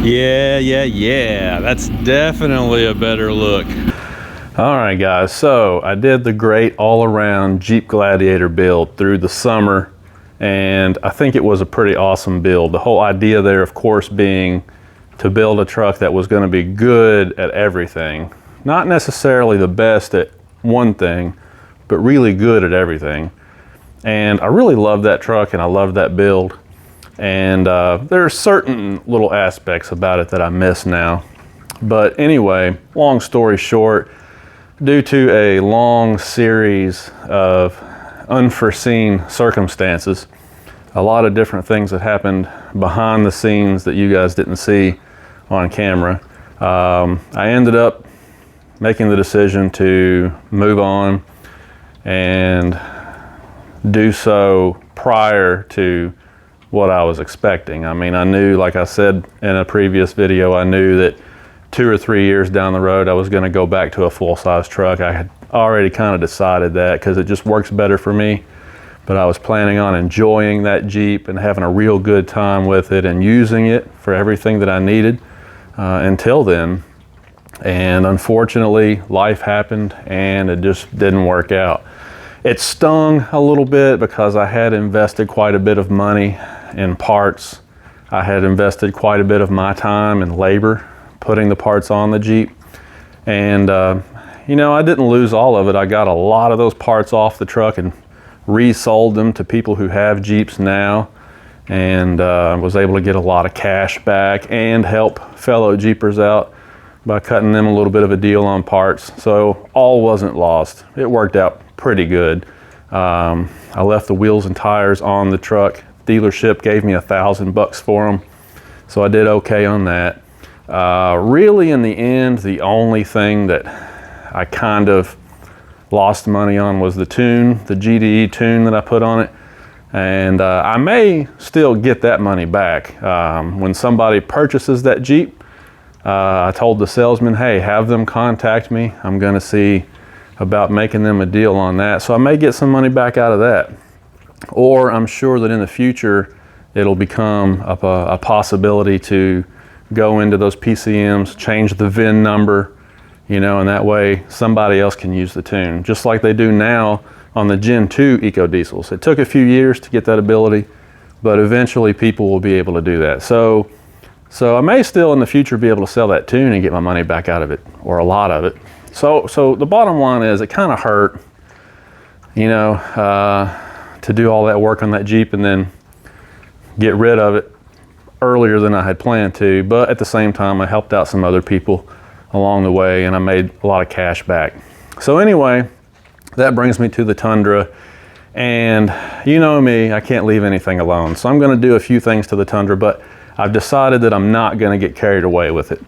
Yeah, that's definitely a better look. All right guys, so I did the great all-around Jeep Gladiator build through the summer, and I think it was a pretty awesome build. The whole idea there, of course, being to build a truck that was going to be good at everything. Not necessarily the best at one thing, but really good at everything. And I really love that truck and I love that build. And there are certain little aspects about it that I miss now. But anyway, long story short, due to a long series of unforeseen circumstances, a lot of different things that happened behind the scenes that you guys didn't see on camera, I ended up making the decision to move on and do so prior to what I was expecting. I mean, I knew, like I said in a previous video, I knew that 2 or 3 years down the road, I was going to go back to a full-size truck. I had already kind of decided that because it just works better for me. But I was planning on enjoying that Jeep and having a real good time with it and using it for everything that I needed until then. And unfortunately, life happened and it just didn't work out. It stung a little bit because I had invested quite a bit of money in parts. I had invested quite a bit of my time and labor putting the parts on the Jeep. And you know, I didn't lose all of it. I got a lot of those parts off the truck and resold them to people who have Jeeps now, and was able to get a lot of cash back and help fellow Jeepers out by cutting them a little bit of a deal on parts. So all wasn't lost. It worked out pretty good. I left the wheels and tires on the truck. Dealership gave me $1,000 for them, so I did okay on that. Really, in the end, the only thing that I kind of lost money on was the tune, the GDE tune that I put on it. And I may still get that money back. When somebody purchases that Jeep, I told the salesman, hey, have them contact me. I'm gonna see about making them a deal on that. So I may get some money back out of that. Or I'm sure that in the future, it'll become a possibility to go into those PCMs, change the VIN number, you know, and that way somebody else can use the tune, just like they do now on the Gen 2 EcoDiesels. It took a few years to get that ability, but eventually people will be able to do that. So I may still in the future be able to sell that tune and get my money back out of it, or a lot of it. So the bottom line is, it kind of hurt, you know, to do all that work on that Jeep and then get rid of it earlier than I had planned to. But at the same time, I helped out some other people along the way and I made a lot of cash back. So anyway, that brings me to the Tundra. And you know me, I can't leave anything alone. So I'm gonna do a few things to the Tundra, but I've decided that I'm not gonna get carried away with it.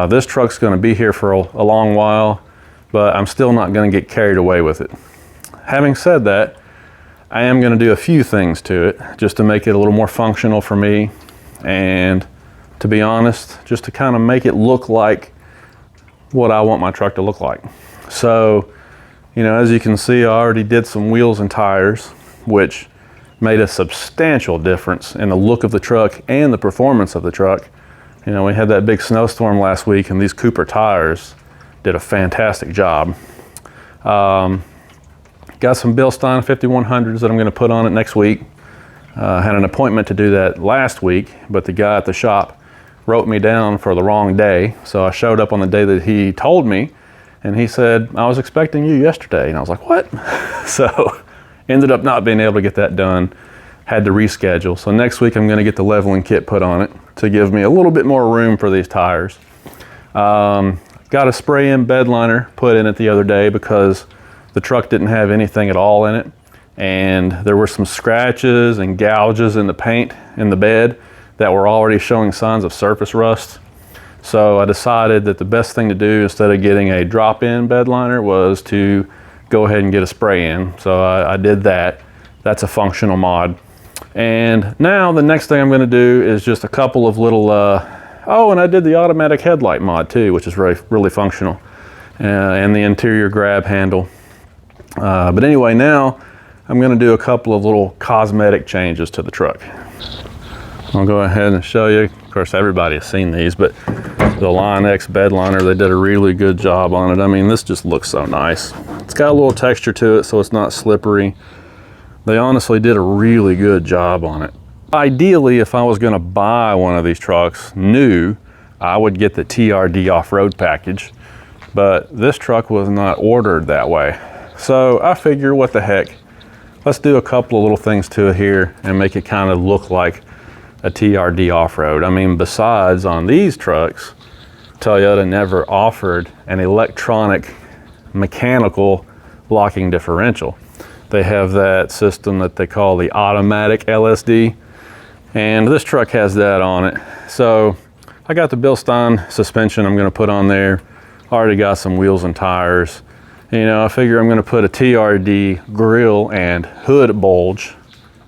This truck's gonna be here for a long while, but I'm still not gonna get carried away with it. Having said that, I am gonna do a few things to it just to make it a little more functional for me. And to be honest, just to kind of make it look like what I want my truck to look like. So, you know, as you can see, I already did some wheels and tires, which made a substantial difference in the look of the truck and the performance of the truck. You know, we had that big snowstorm last week and these Cooper tires did a fantastic job. Got some Bilstein 5100s that I'm gonna put on it next week. Had an appointment to do that last week, but the guy at the shop wrote me down for the wrong day. So I showed up on the day that he told me, and he said, I was expecting you yesterday. And I was like, what? So ended up not being able to get that done, had to reschedule. So next week I'm gonna get the leveling kit put on it to give me a little bit more room for these tires. Got a spray in bed liner put in it the other day because the truck didn't have anything at all in it. And there were some scratches and gouges in the paint in the bed that were already showing signs of surface rust. So I decided that the best thing to do instead of getting a drop-in bed liner was to go ahead and get a spray in. So I did that. That's a functional mod. And now the next thing I'm gonna do is just a couple of little, oh, and I did the automatic headlight mod too, which is really functional. And the interior grab handle. But anyway, now I'm gonna do a couple of little cosmetic changes to the truck. I'll go ahead and show you. Of course, everybody has seen these, but the Line X bed liner, they did a really good job on it. I mean, this just looks so nice. It's got a little texture to it, so it's not slippery. They honestly did a really good job on it. Ideally, if I was gonna buy one of these trucks new, I would get the TRD off-road package, but this truck was not ordered that way. So I figure, what the heck, let's do a couple of little things to it here and make it kind of look like a TRD off-road. I mean, besides on these trucks, Toyota never offered an electronic mechanical locking differential. They have that system that they call the automatic LSD, and this truck has that on it. So I got the Bilstein suspension I'm gonna put on there. Already got some wheels and tires. You know, I figure I'm gonna put a TRD grille and hood bulge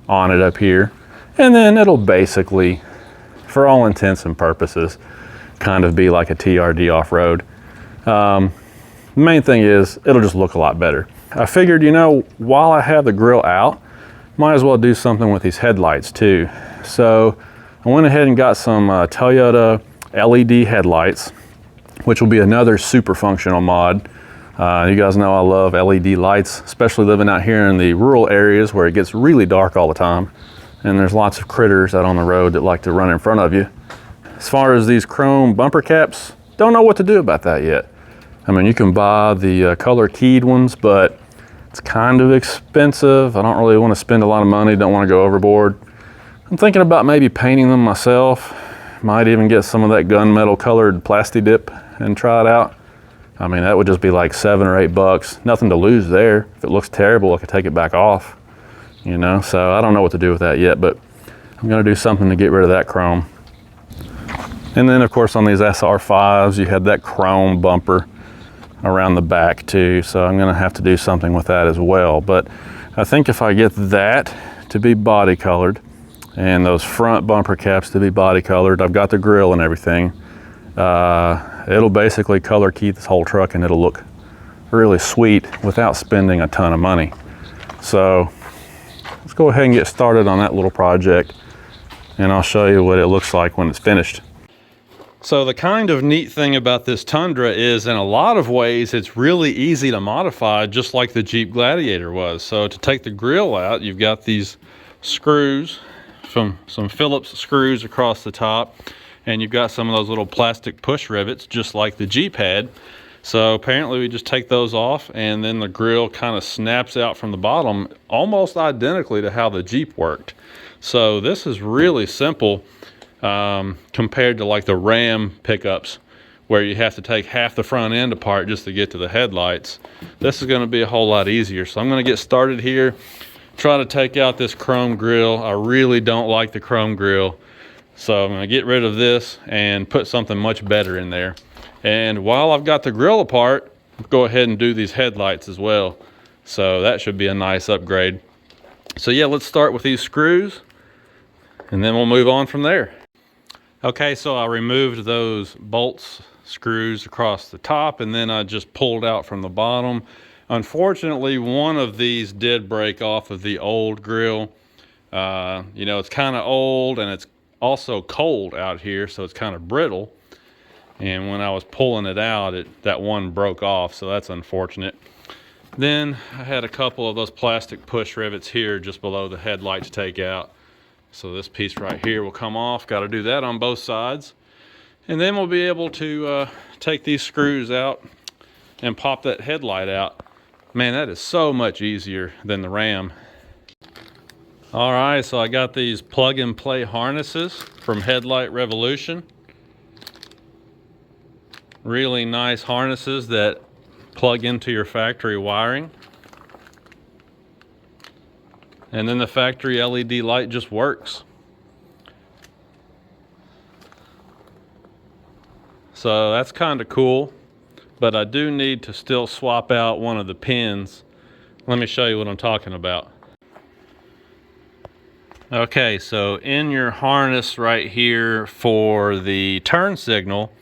on it up here. And then it'll basically, for all intents and purposes, kind of be like a TRD off-road. The main thing is, it'll just look a lot better. I figured, you know, while I have the grille out, might as well do something with these headlights too. So I went ahead and got some Toyota LED headlights, which will be another super functional mod. You guys know I love LED lights, especially living out here in the rural areas where it gets really dark all the time. And there's lots of critters out on the road that like to run in front of you. As far as these chrome bumper caps, don't know what to do about that yet. I mean, you can buy the color keyed ones, but it's kind of expensive. I don't really want to spend a lot of money, don't want to go overboard. I'm thinking about maybe painting them myself. Might even get some of that gunmetal colored plasti dip and try it out. I mean, that would just be like $7 or $8. Nothing to lose there. If it looks terrible, I could take it back off. You know, so I don't know what to do with that yet, but I'm gonna do something to get rid of that chrome. And then of course on these SR5s, you had that chrome bumper around the back too, so I'm gonna have to do something with that as well. But I think if I get that to be body colored and those front bumper caps to be body colored, I've got the grille and everything, it'll basically color key this whole truck and it'll look really sweet without spending a ton of money. So let's go ahead and get started on that little project, and I'll show you what it looks like when it's finished. So the kind of neat thing about this Tundra is, in a lot of ways, it's really easy to modify, just like the Jeep Gladiator was. So to take the grille out, you've got these screws, some Phillips screws across the top, and you've got some of those little plastic push rivets, just like the Jeep had. So apparently we just take those off, and then the grille kind of snaps out from the bottom almost identically to how the Jeep worked. So this is really simple compared to like the Ram pickups, where you have to take half the front end apart just to get to the headlights. This is going to be a whole lot easier. So I'm going to get started here, try to take out this chrome grille. I really don't like the chrome grille, so I'm going to get rid of this and put something much better in there. And while I've got the grille apart, I'll go ahead and do these headlights as well. So that should be a nice upgrade. So yeah, let's start with these screws and then we'll move on from there. Okay, so I removed those bolts, screws across the top, and then I just pulled out from the bottom. Unfortunately, one of these did break off of the old grille. You know, it's kind of old and it's also cold out here, so it's kind of brittle. And when I was pulling it out, that one broke off, so that's unfortunate. Then I had a couple of those plastic push rivets here just below the headlight to take out. So this piece right here will come off. Got to do that on both sides. And then we'll be able to take these screws out and pop that headlight out. Man, that is so much easier than the Ram. All right, so I got these plug and play harnesses from Headlight Revolution. Really nice harnesses that plug into your factory wiring. And then the factory LED light just works. So that's kind of cool, but I do need to still swap out one of the pins. Let me show you what I'm talking about. Okay, so in your harness right here for the turn signal,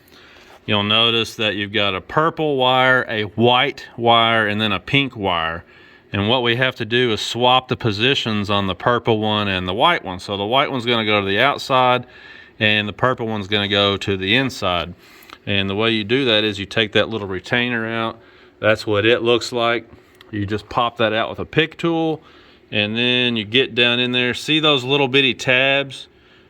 you'll notice that you've got a purple wire, a white wire, and then a pink wire. And what we have to do is swap the positions on the purple one and the white one. So the white one's going to go to the outside, and the purple one's gonna go to the inside. And the way you do that is you take that little retainer out. That's what it looks like. You just pop that out with a pick tool, and then you get down in there. See those little bitty tabs?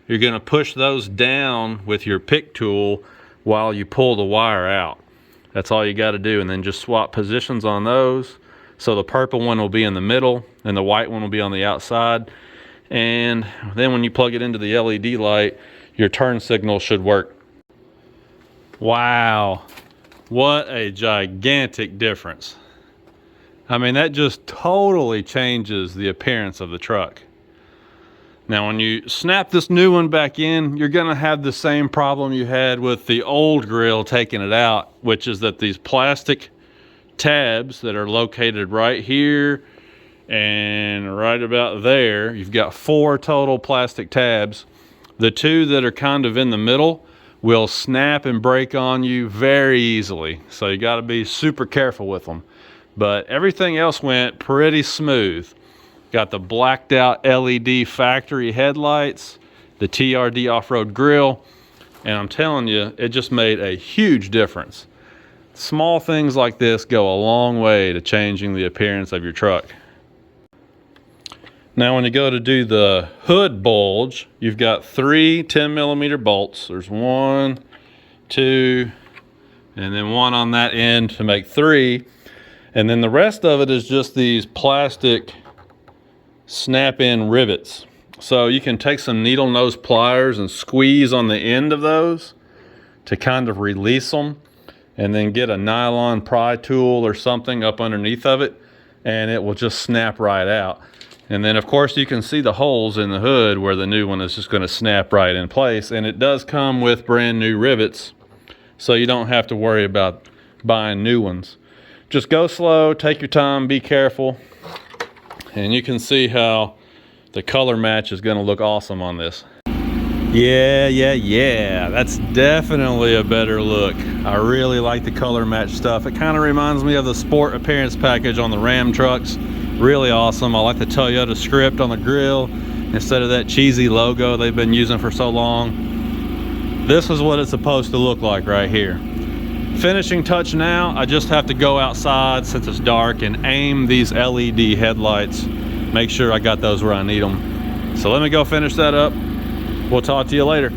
You're gonna push those down with your pick tool while you pull the wire out. That's all you gotta do, and then just swap positions on those. So the purple one will be in the middle and the white one will be on the outside. And then when you plug it into the LED light, your turn signal should work. Wow, what a gigantic difference. I mean, that just totally changes the appearance of the truck. Now, when you snap this new one back in, you're gonna have the same problem you had with the old Grille taking it out, which is that these plastic tabs that are located right here and right about there, you've got 4 total plastic tabs. The 2 that are kind of in the middle will snap and break on you very easily. So you gotta be super careful with them. But everything else went pretty smooth. Got the blacked out LED factory headlights, the TRD off-road grille, and I'm telling you, it just made a huge difference. Small things like this go a long way to changing the appearance of your truck. Now when you go to do the hood bulge, you've got 3 10mm bolts. There's 1, 2, and then 1 on that end to make 3. And then the rest of it is just these plastic snap-in rivets. So you can take some needle nose pliers and squeeze on the end of those to kind of release them, and then get a nylon pry tool or something up underneath of it, and it will just snap right out. And then of course you can see the holes in the hood where the new one is just going to snap right in place. And it does come with brand new rivets, so you don't have to worry about buying new ones. Just go slow, take your time, be careful, and you can see how the color match is going to look awesome on this. Yeah, that's definitely a better look. I really like the color match stuff. It kind of reminds me of the sport appearance package on the Ram trucks. Really awesome. I like the Toyota script on the grill instead of that cheesy logo they've been using for so long. This is what it's supposed to look like right here. Finishing touch now, I just have to go outside since it's dark and aim these LED headlights. Make sure I got those where I need them. So let me go finish that up. We'll talk to you later.